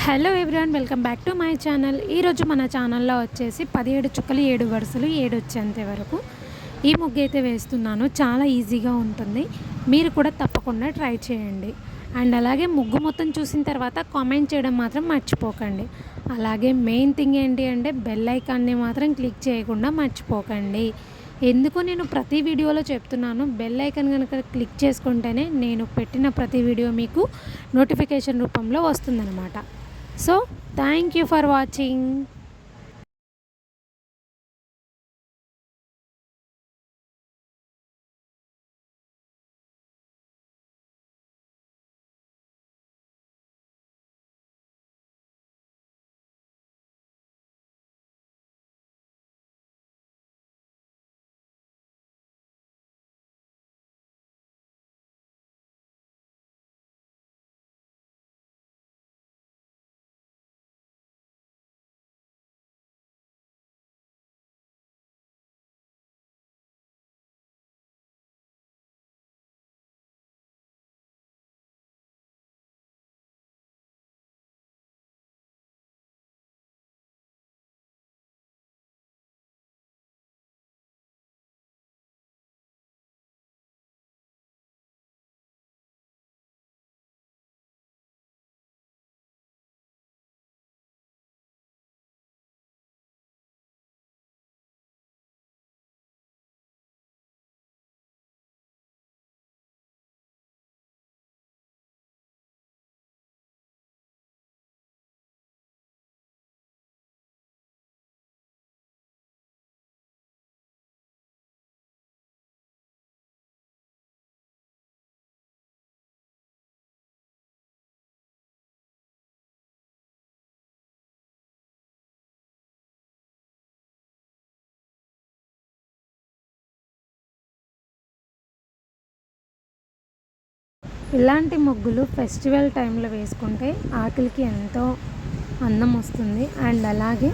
Hello everyone, welcome back to my channel. ఈరోజు మన ఛానల్లో వచ్చేసి 17 చుక్కలు 7 వరుసలు 7 వచ్చేంత వరకు ఈ ముగ్గు అయితే వేస్తున్నాను. చాలా ఈజీగా ఉంటుంది, మీరు కూడా తప్పకుండా ట్రై చేయండి. అండ్ అలాగే ముగ్గు మొత్తం చూసిన తర్వాత కామెంట్ చేయడం మాత్రం మర్చిపోకండి. అలాగే మెయిన్ థింగ్ ఏంటి అంటే బెల్ ఐకాన్ని మాత్రం క్లిక్ చేయకుండా మర్చిపోకండి. ఎందుకు నేను ప్రతి వీడియోలో చెప్తున్నాను, బెల్ ఐకాన్ కనుక క్లిక్ చేసుకుంటేనే నేను పెట్టిన ప్రతి వీడియో మీకు నోటిఫికేషన్ రూపంలో వస్తుందన్నమాట. So thank you for watching. ఇలాంటి ముగ్గులు ఫెస్టివల్ టైంలో వేసుకుంటే ఆకలికి ఎంతో అందం వస్తుంది. అండ్ అలాగే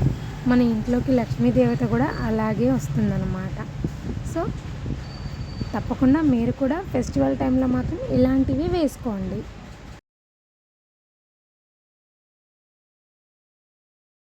మన ఇంట్లోకి లక్ష్మీదేవత కూడా అలాగే వస్తుందన్నమాట. సో తప్పకుండా మీరు కూడా ఫెస్టివల్ టైంలో మాత్రం ఇలాంటివి వేసుకోండి.